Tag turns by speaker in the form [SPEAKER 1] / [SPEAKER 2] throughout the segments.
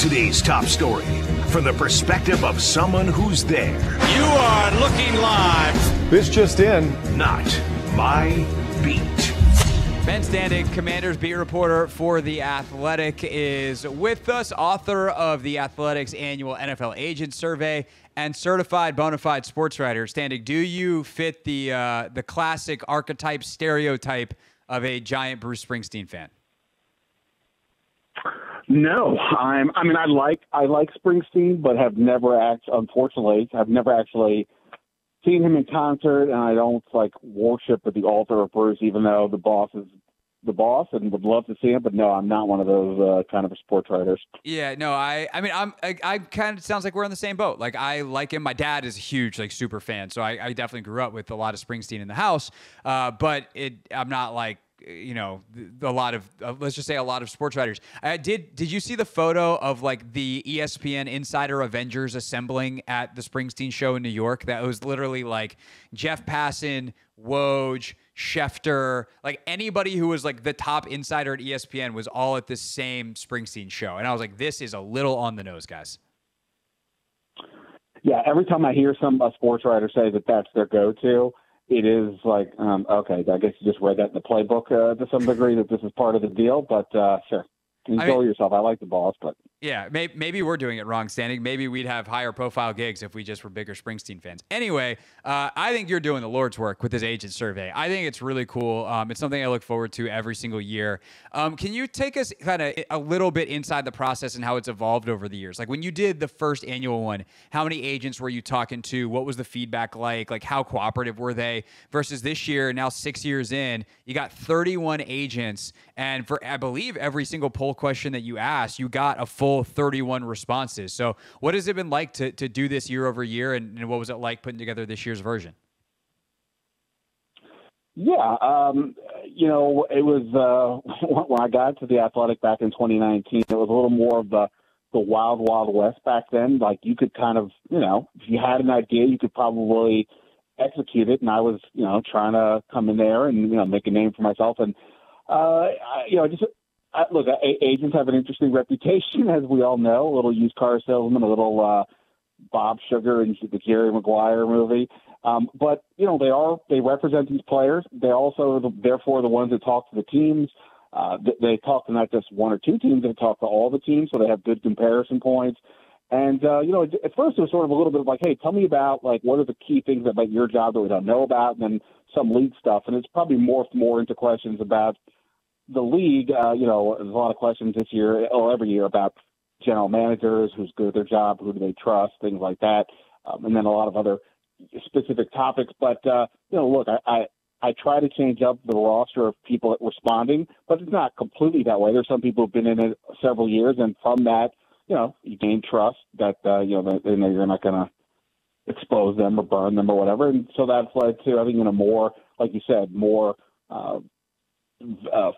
[SPEAKER 1] Today's top story from the perspective of someone who's there.
[SPEAKER 2] You are looking live.
[SPEAKER 3] This just in.
[SPEAKER 1] Not my beat.
[SPEAKER 4] Ben Standig, Commanders beat reporter for The Athletic, is with us, author of The Athletic's annual NFL Agent Survey and certified bona fide sports writer. Standig, do you fit the classic archetype stereotype of a giant Bruce Springsteen fan?
[SPEAKER 5] No, I like Springsteen, but unfortunately, have never actually seen him in concert, and I don't worship at the altar of Bruce, even though the boss is the boss and would love to see him. But no, I'm not one of those kind of sports writers.
[SPEAKER 4] Yeah, no, I kind of sounds like we're in the same boat. Like, I like him. My dad is a huge super fan, so I definitely grew up with a lot of Springsteen in the house. But I'm not a lot of let's just say a lot of sports writers. Did you see the photo of the ESPN Insider Avengers assembling at the Springsteen show in New York? That was literally Jeff Passan, Woj, Schefter, anybody who was the top insider at ESPN was all at this same Springsteen show. And I was like, this is a little on the nose, guys.
[SPEAKER 5] Yeah, every time I hear a sports writer say that that's their go-to, it is okay, I guess you just read that in the playbook to some degree that this is part of the deal, but sure. Console yourself. I like the boss, but
[SPEAKER 4] yeah, maybe we're doing it wrong, Standing. Maybe we'd have higher profile gigs if we just were bigger Springsteen fans. Anyway, I think you're doing the Lord's work with this agent survey. I think it's really cool. It's something I look forward to every single year. Can you take us kind of a little bit inside the process and how it's evolved over the years? When you did the first annual one, how many agents were you talking to? What was the feedback like? How cooperative were they? Versus this year, now 6 years in, you got 31 agents, and for I believe every single poll question that you asked, you got a full 31 responses. So what has it been like to do this year over year, and what was it like putting together this year's version?
[SPEAKER 5] Yeah, it was when I got to The Athletic back in 2019, it was a little more of the wild, wild west back then. You could kind of, if you had an idea, you could probably execute it. And I was, trying to come in there and, make a name for myself. And, look, agents have an interesting reputation, as we all know. A little used car salesman, a little Bob Sugar in the Jerry Maguire movie. But, they represent these players. They also, therefore, the ones that talk to the teams. They talk to not just one or two teams, they talk to all the teams, so they have good comparison points. And, at first it was sort of a little bit of hey, tell me about, what are the key things about your job that we don't know about, and then some league stuff. And it's probably morphed more into questions about the league. There's a lot of questions this year or every year about general managers, who's good at their job, who do they trust, things like that. And then a lot of other specific topics. But, look, I try to change up the roster of people responding, but it's not completely that way. There's some people who've been in it several years, and from that, you gain trust that, they know you're not going to expose them or burn them or whatever. And so that's led to, I think, more, like you said, more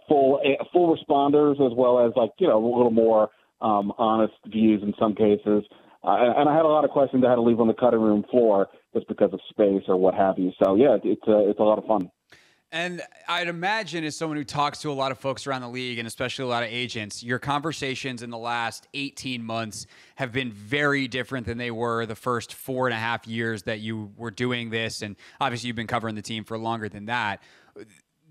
[SPEAKER 5] full responders, as well as a little more honest views in some cases. And I had a lot of questions I had to leave on the cutting room floor just because of space or what have you. So yeah, it's a lot of fun.
[SPEAKER 4] And I'd imagine, as someone who talks to a lot of folks around the league, and especially a lot of agents, your conversations in the last 18 months have been very different than they were the first 4.5 years that you were doing this. And obviously you've been covering the team for longer than that.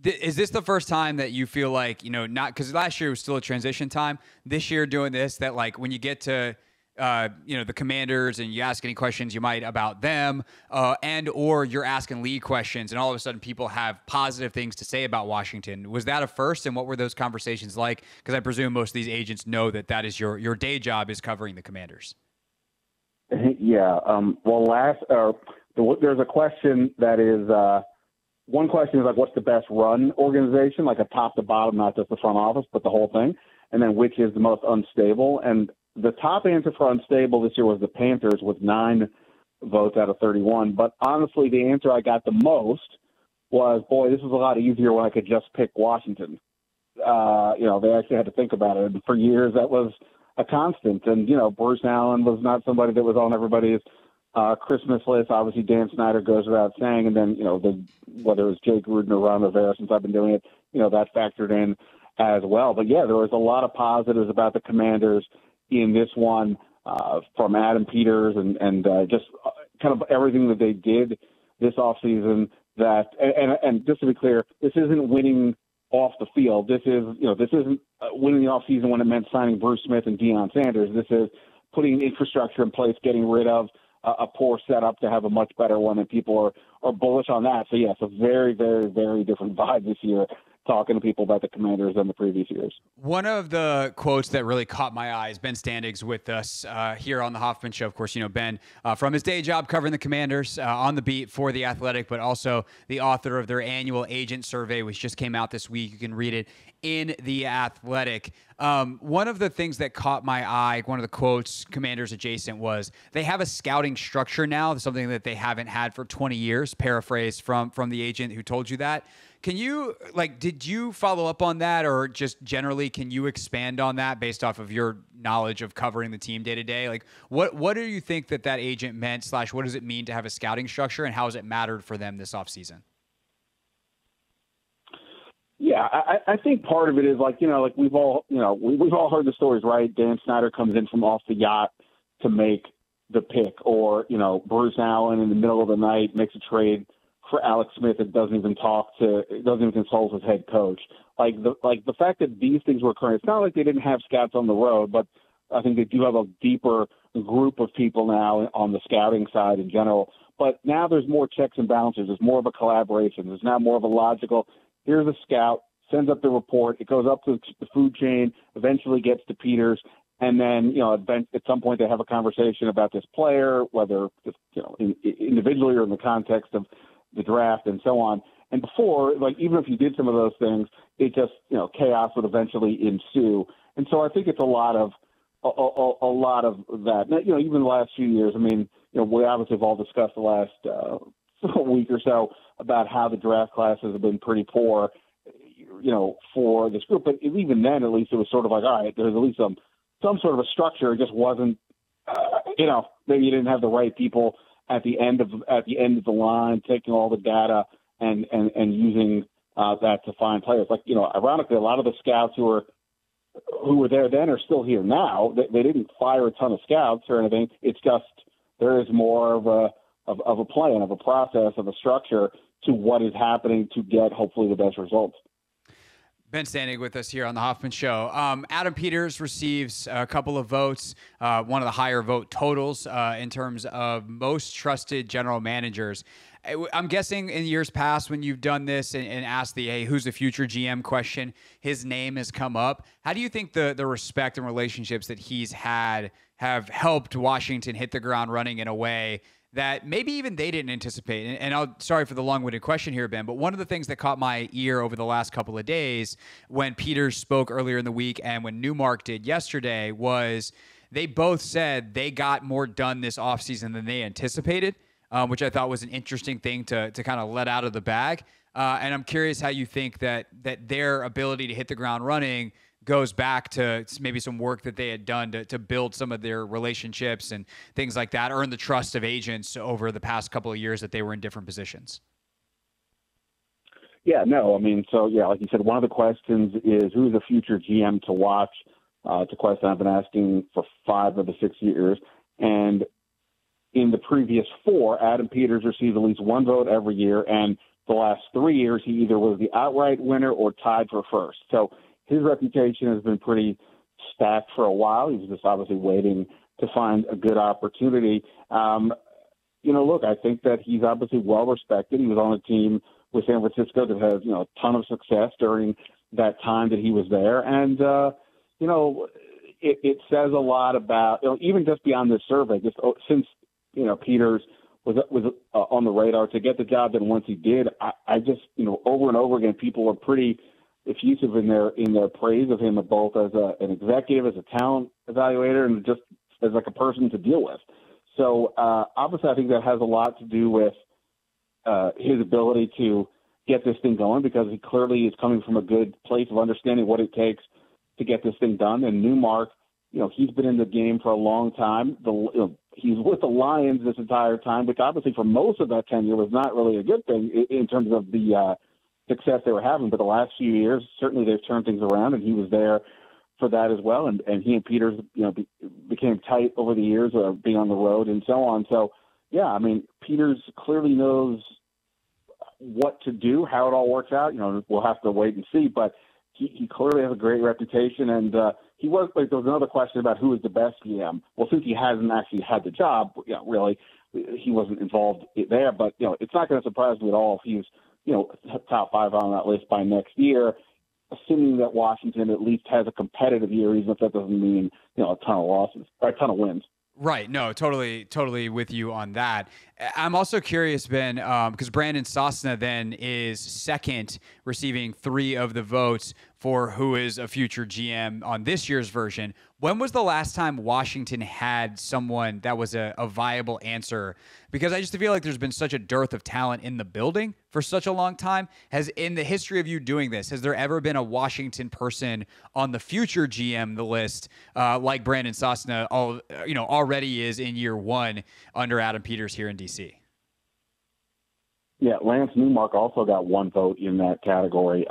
[SPEAKER 4] Is this the first time that you feel not because last year was still a transition time, this year doing this, that when you get to the Commanders and you ask any questions you might about them, and or you're asking league questions, and all of a sudden people have positive things to say about Washington? Was that a first, and what were those conversations like? Because I presume most of these agents know that is your day job, is covering the Commanders.
[SPEAKER 5] Yeah. There's a question that is one question is what's the best run organization, a top to bottom, not just the front office, but the whole thing, and then which is the most unstable. And the top answer for unstable this year was the Panthers, with 9 votes out of 31. But honestly, the answer I got the most was, boy, this is a lot easier when I could just pick Washington. They actually had to think about it. And for years, that was a constant. And, Bruce Allen was not somebody that was on everybody's Christmas list. Obviously, Dan Snyder goes without saying. And then, whether it was Jay Gruden or Ron Rivera, since I've been doing it, that factored in as well. But, yeah, there was a lot of positives about the Commanders in this one from Adam Peters and just kind of everything that they did this offseason. That and just to be clear, this isn't winning off the field. This isn't winning the offseason when it meant signing Bruce Smith and Deion Sanders. This is putting infrastructure in place, getting rid of a poor setup to have a much better one, and people are bullish on that. So, yes, a very, very, very different vibe this year talking to people about the Commanders than the previous years.
[SPEAKER 4] One of the quotes that really caught my eye is Ben Standig's with us here on the Hoffman Show. Of course, you know, Ben from his day job covering the Commanders on the beat for The Athletic, but also the author of their annual agent survey, which just came out this week. You can read it in The Athletic. One of the things that caught my eye, one of the quotes, Commanders adjacent, was they have a scouting structure now, something that they haven't had for 20 years, paraphrase from the agent who told you that. Can you, did you follow up on that, or just generally, can you expand on that based off of your knowledge of covering the team day to day? Like, what do you think that agent meant, / what does it mean to have a scouting structure, and how has it mattered for them this offseason?
[SPEAKER 5] Yeah, I think part of it is we've all heard the stories, right? Dan Snyder comes in from off the yacht to make the pick, or, Bruce Allen in the middle of the night makes a trade for Alex Smith and doesn't even consult his head coach. The fact that these things were occurring, it's not like they didn't have scouts on the road, but I think they do have a deeper group of people now on the scouting side in general. But now there's more checks and balances. There's more of a collaboration. There's now more of a logical, here's a scout, sends up the report, it goes up to the food chain, eventually gets to Peters, and then, at some point they have a conversation about this player, whether, individually or in the context of the draft and so on. And before, even if you did some of those things, it just, chaos would eventually ensue. And so I think it's a lot of that. Now, even the last few years, we obviously have all discussed the last week or so about how the draft classes have been pretty poor, for this group. But even then, at least it was sort of all right, there's at least some sort of a structure. It just wasn't, maybe you didn't have the right people at the end of the line, taking all the data and using that to find players. Ironically, a lot of the scouts who were there then are still here now. They didn't fire a ton of scouts or anything. It's just there is more of a plan, of a process, of a structure to what is happening to get hopefully the best results.
[SPEAKER 4] Ben Standig with us here on the Hoffman Show. Adam Peters receives a couple of votes, one of the higher vote totals in terms of most trusted general managers. I'm guessing in years past when you've done this and asked hey, who's the future GM question, his name has come up. How do you think the respect and relationships that he's had have helped Washington hit the ground running in a way that maybe even they didn't anticipate? And sorry for the long-winded question here, Ben, but one of the things that caught my ear over the last couple of days when Peters spoke earlier in the week and when Newmark did yesterday was they both said they got more done this offseason than they anticipated, which I thought was an interesting thing to kind of let out of the bag. And I'm curious how you think that their ability to hit the ground running goes back to maybe some work that they had done to build some of their relationships and things like that, earn the trust of agents over the past couple of years that they were in different positions.
[SPEAKER 5] Yeah, no, like you said, one of the questions is who's the future GM to watch? It's a question I've been asking for 5 of the 6 years. And in the previous 4, Adam Peters received at least 1 vote every year. And the last 3 years, he either was the outright winner or tied for first. So his reputation has been pretty stacked for a while. He was just obviously waiting to find a good opportunity. Look, I think that he's obviously well respected. He was on a team with San Francisco that had, a ton of success during that time that he was there. And, it says a lot about, even just beyond this survey, just since, Peters was on the radar to get the job done once he did, I just, over and over again, people were pretty effusive in their praise of him, both as an executive, as a talent evaluator, and just as a person to deal with. So obviously, I think that has a lot to do with his ability to get this thing going, because he clearly is coming from a good place of understanding what it takes to get this thing done. And Newmark, he's been in the game for a long time. He's with the Lions this entire time, which obviously for most of that tenure was not really a good thing in terms of the success they were having. But the last few years, certainly they've turned things around, and he was there for that as well. And he and Peters, became tight over the years of being on the road and so on. So, yeah, I mean, Peters clearly knows what to do, how it all works out. We'll have to wait and see. But he clearly has a great reputation. And he was like, there was another question about who is the best GM. Well, since he hasn't actually had the job, really, he wasn't involved there. But, it's not going to surprise me at all if he's, top 5 on that list by next year, assuming that Washington at least has a competitive year, even if that doesn't mean, a ton of losses or a ton of wins.
[SPEAKER 4] Right. No, totally with you on that. I'm also curious, Ben, because Brandon Sosna then is second, receiving 3 of the votes for who is a future GM on this year's version. When was the last time Washington had someone that was a viable answer? Because I just feel like there's been such a dearth of talent in the building for such a long time. In the history of you doing this, has there ever been a Washington person on the future GM, the list, like Brandon Sosna, already is in year 1 under Adam Peters here in DC?
[SPEAKER 5] Yeah, Lance Newmark also got 1 vote in that category.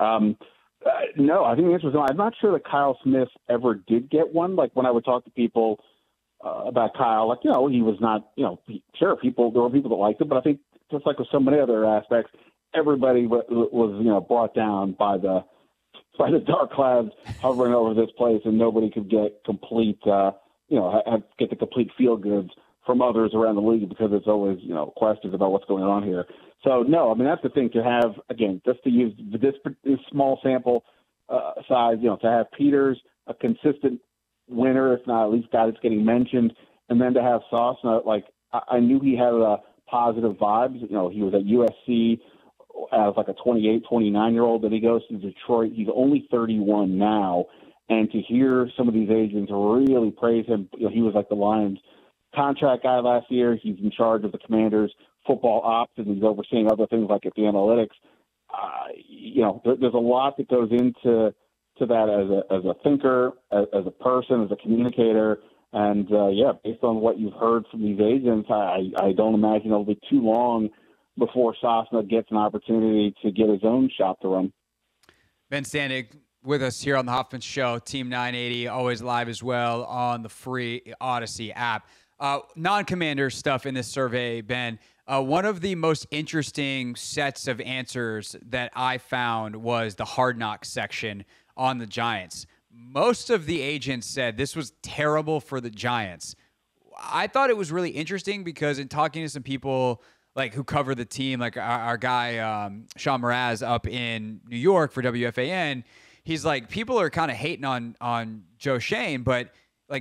[SPEAKER 5] No, I think the answer is no. I'm not sure that Kyle Smith ever did get one. Like when I would talk to people about Kyle, he was not, sure, there were people that liked him, but I think just like with so many other aspects, everybody was brought down by the dark clouds hovering over this place, and nobody could get complete, get the complete feel goods from others around the league because it's always, questions about what's going on here. So, no, I mean, that's the thing to have, again, just to use this small sample size, to have Peters, a consistent winner, if not at least guy that's getting mentioned, and then to have Sosna, I knew he had positive vibes. He was at USC as like a 28, 29-year-old, then he goes to Detroit. He's only 31 now, and to hear some of these agents really praise him, he was like the Lions contract guy last year. He's in charge of the Commanders' football ops, and he's overseeing other things like at the analytics. There's a lot that goes into that as a thinker, as a person, as a communicator. And, based on what you've heard from these agents, I don't imagine it'll be too long before Sosna gets an opportunity to get his own shop to run.
[SPEAKER 4] Ben Standig with us here on the Hoffman Show, Team 980, always live as well on the free Odyssey app. Non-commander stuff in this survey, Ben. One of the most interesting sets of answers that I found was the Hard Knocks section on the Giants. Most of the agents said this was terrible for the Giants. I thought it was really interesting because in talking to some people who cover the team, like our guy Sean Mraz up in New York for WFAN, he's like, people are kind of hating on Joe Schoen, but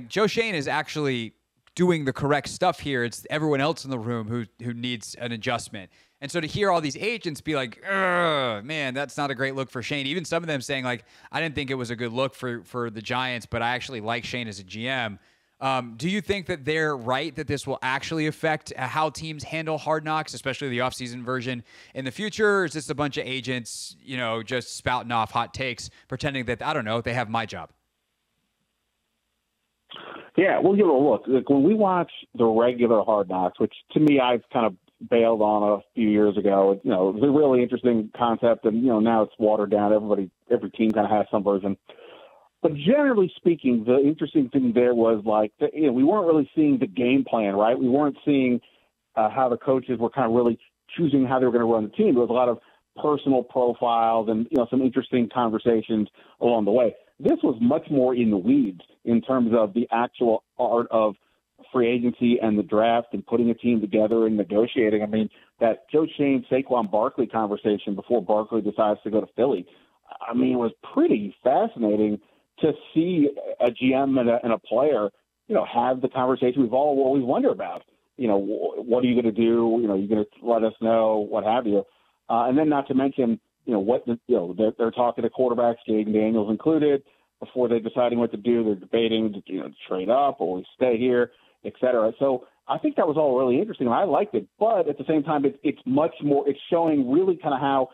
[SPEAKER 4] Joe Schoen is actually doing the correct stuff here. It's everyone else in the room who needs an adjustment. And so to hear all these agents be like, man, that's not a great look for Schoen. Even some of them saying I didn't think it was a good look for the Giants, but I actually like Schoen as a GM. Do you think that they're right that this will actually affect how teams handle Hard Knocks, especially the offseason version in the future? Or is this a bunch of agents, just spouting off hot takes, pretending that, I don't know, they have my job?
[SPEAKER 5] Yeah, well, look, when we watch the regular Hard Knocks, which to me I've kind of bailed on a few years ago, it was a really interesting concept, and now it's watered down. Every team kind of has some version. But generally speaking, the interesting thing there was we weren't really seeing the game plan, right? We weren't seeing how the coaches were kind of really choosing how they were going to run the team. There was a lot of personal profiles and some interesting conversations along the way. This was much more in the weeds in terms of the actual art of free agency and the draft and putting a team together and negotiating. I mean, that Joe Schoen, Saquon Barkley conversation before Barkley decides to go to Philly, it was pretty fascinating to see a GM and a player, have the conversation we've all always wondered about. What are you going to do? You're going to let us know, what have you. And then not to mention, they're talking to quarterbacks, Jayden Daniels included, before they're deciding what to do. They're debating, to trade up or we stay here, et cetera. So I think that was all really interesting, and I liked it. But at the same time, it's much more – it's showing really kind of how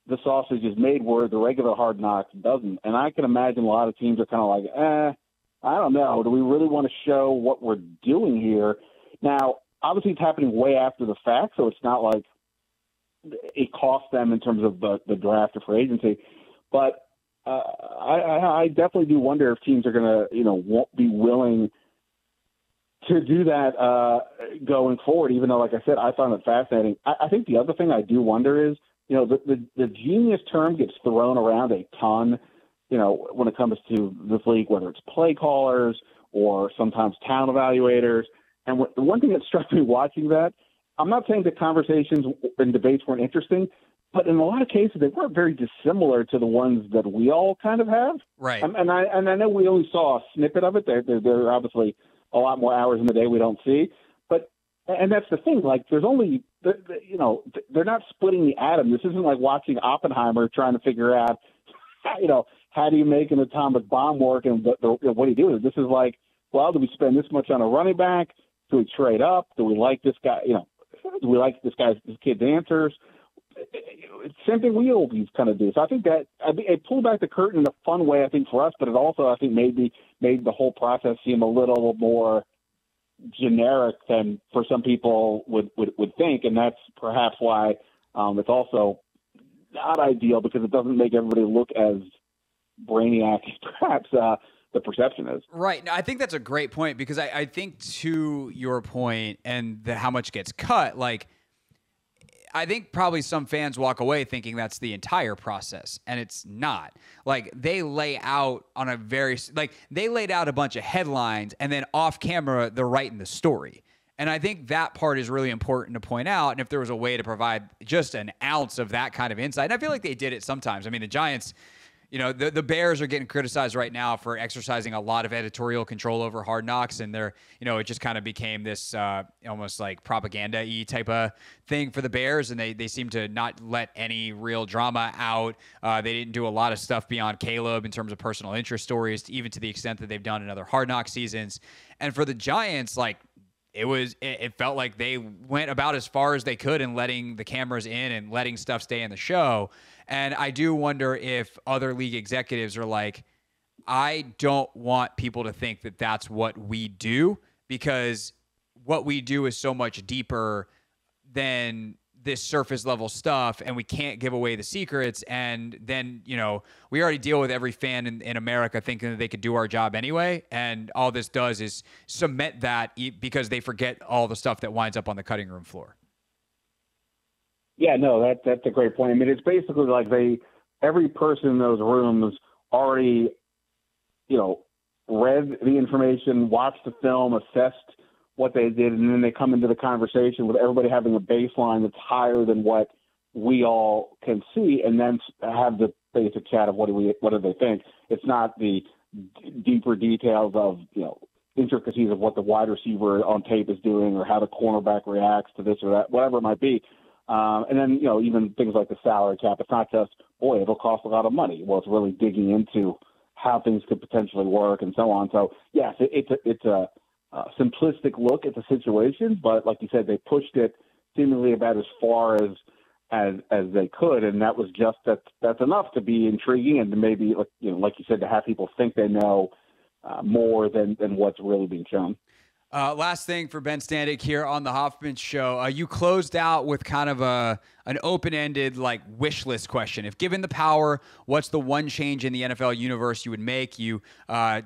[SPEAKER 5] the sausage is made where the regular Hard Knocks doesn't. And I can imagine a lot of teams are kind of like, I don't know. Do we really want to show what we're doing here? Now, obviously it's happening way after the fact, so it's not like it cost them in terms of the draft or free agency. But I definitely do wonder if teams are going to, won't be willing to do that going forward, even though, like I said, I found it fascinating. I think the other thing I do wonder is, the genius term gets thrown around a ton, when it comes to this league, whether it's play callers or sometimes talent evaluators. And the one thing that struck me watching that, I'm not saying the conversations and debates weren't interesting, but in a lot of cases, they weren't very dissimilar to the ones that we all kind of have.
[SPEAKER 4] Right.
[SPEAKER 5] And I know we only saw a snippet of it. There are obviously a lot more hours in the day we don't see. And that's the thing. Like, there's only, they're not splitting the atom. This isn't like watching Oppenheimer trying to figure out, how do you make an atomic bomb work and what do you do? This is like, well, do we spend this much on a running back? Do we trade up? Do we like this guy? Do we like this kid's answers? Same thing we always kind of do. So I think that it pulled back the curtain in a fun way, I think, for us, but it also, I think, made the whole process seem a little more generic than for some people would think, and that's perhaps why it's also not ideal, because it doesn't make everybody look as brainiac as perhaps the perception is.
[SPEAKER 4] Right. No, I think that's a great point, because I think, to your point and how much gets cut, like, I think probably some fans walk away thinking that's the entire process, and it's not. Like, they lay out on they laid out a bunch of headlines, and then off camera, they're writing the story. And I think that part is really important to point out. And if there was a way to provide just an ounce of that kind of insight, and I feel like they did it sometimes. I mean, the Giants, the Bears are getting criticized right now for exercising a lot of editorial control over Hard Knocks, and they're, it just kind of became this almost like propaganda-y type of thing for the Bears, and they seem to not let any real drama out. They didn't do a lot of stuff beyond Caleb in terms of personal interest stories, even to the extent that they've done in other Hard Knock seasons. And for the Giants, like, it felt like they went about as far as they could in letting the cameras in and letting stuff stay in the show. And I do wonder if other league executives are like, I don't want people to think that that's what we do, because what we do is so much deeper than this surface level stuff, and we can't give away the secrets. And then, we already deal with every fan in America thinking that they could do our job anyway. And all this does is cement that, because they forget all the stuff that winds up on the cutting room floor.
[SPEAKER 5] Yeah, no, that's a great point. I mean, it's basically like every person in those rooms already, read the information, watched the film, assessed what they did, and then they come into the conversation with everybody having a baseline that's higher than what we all can see, and then have the basic chat of what do they think. It's not the deeper details of, intricacies of what the wide receiver on tape is doing, or how the cornerback reacts to this or that, whatever it might be. And then, even things like the salary cap, it's not just, boy, it'll cost a lot of money. Well, it's really digging into how things could potentially work and so on. So, yes, it's a simplistic look at the situation, but like you said, they pushed it seemingly about as far as they could, and that was just that's enough to be intriguing, and to maybe, like you said, to have people think they know more than what's really being shown.
[SPEAKER 4] Last thing for Ben Standig here on the Hoffman Show. You closed out with kind of an open-ended, like, wish list question. If given the power, what's the one change in the NFL universe you would make? You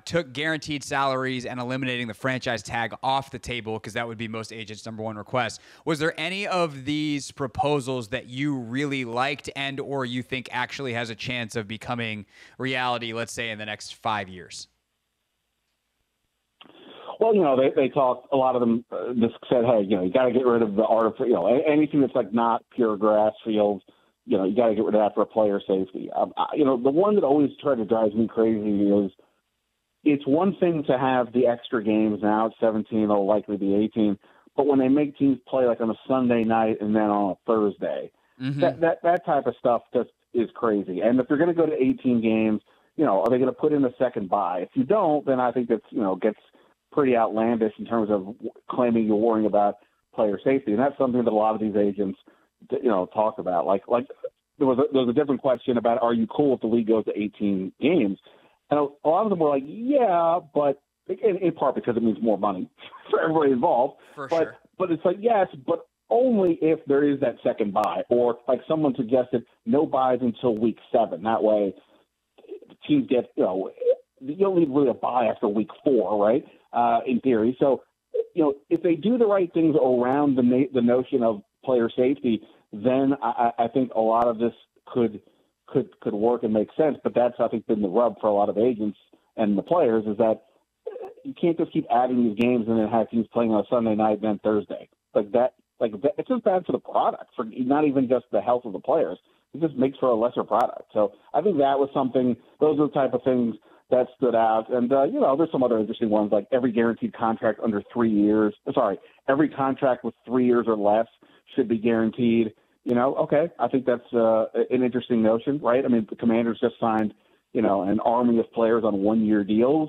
[SPEAKER 4] took guaranteed salaries and eliminating the franchise tag off the table, because that would be most agents' number one request. Was there any of these proposals that you really liked and or you think actually has a chance of becoming reality, let's say, in the next 5 years?
[SPEAKER 5] Well, they talked, a lot of them just said, hey, you got to get rid of the artificial, anything that's like not pure grass fields, you got to get rid of that for player safety. The one that always tried to drive me crazy is, it's one thing to have the extra games now, it's 17, it'll likely be 18, but when they make teams play like on a Sunday night and then on a Thursday, that type of stuff just is crazy. And if they're going to go to 18 games, are they going to put in a second bye? If you don't, then I think that's, gets pretty outlandish in terms of claiming you're worrying about player safety. And that's something that a lot of these agents, talk about. Like there was a different question about, are you cool if the league goes to 18 games? And a lot of them were like, yeah, but in part because it means more money for everybody involved. Sure. But it's like, yes, but only if there is that second bye, or like someone suggested, no buys until week 7. That way teams get, you don't need really a bye after week 4, right? In theory. So, if they do the right things around the notion of player safety, then I think a lot of this could work and make sense. But that's, I think, been the rub for a lot of agents and the players, is that you can't just keep adding these games and then have teams playing on a Sunday night and then Thursday. It's just bad for the product, for not even just the health of the players. It just makes for a lesser product. So I think that was something, those are the type of things that stood out. And, there's some other interesting ones, like every guaranteed contract under 3 years. Every contract with 3 years or less should be guaranteed. Okay, I think that's an interesting notion, right? I mean, the Commanders just signed, an army of players on 1-year deals.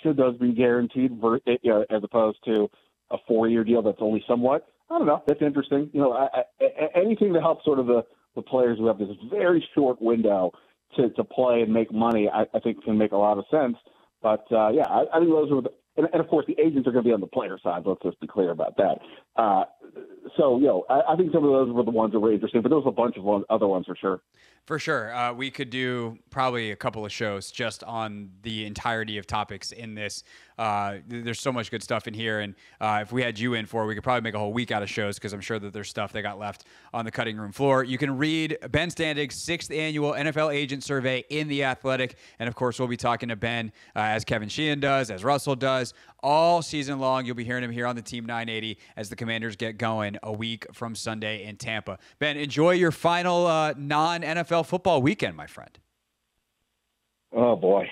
[SPEAKER 5] Should those be guaranteed as opposed to a 4-year deal that's only somewhat? I don't know. That's interesting. Anything to help sort of the players who have this very short window to play and make money, I think can make a lot of sense. But, I think those are and of course, the agents are going to be on the player side. Let's just be clear about that. I think some of those were the ones that were interesting, but there was a bunch of other ones for sure.
[SPEAKER 4] For sure. We could do probably a couple of shows just on the entirety of topics in this. There's so much good stuff in here. And if we had you in for it, we could probably make a whole week out of shows, because I'm sure that there's stuff that got left on the cutting room floor. You can read Ben Standig's 6th annual NFL agent survey in The Athletic. And, of course, we'll be talking to Ben as Kevin Sheehan does, as Russell does, all season long. You'll be hearing him here on the Team 980 as the Commanders get going a week from Sunday in Tampa. Ben, enjoy your final non-NFL football weekend, my friend.
[SPEAKER 5] Oh, boy.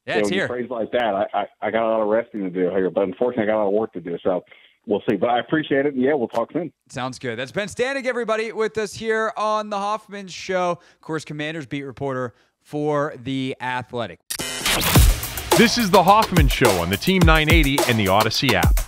[SPEAKER 4] It's here.
[SPEAKER 5] Phrase like that, I got a lot of resting to do here, but unfortunately I got a lot of work to do, so we'll see. But I appreciate it, and we'll talk soon.
[SPEAKER 4] Sounds good. That's Ben Standig, everybody, with us here on The Hoffman Show. Of course, Commanders beat reporter for The Athletic.
[SPEAKER 3] This is The Hoffman Show on the Team 980 and the Odyssey app.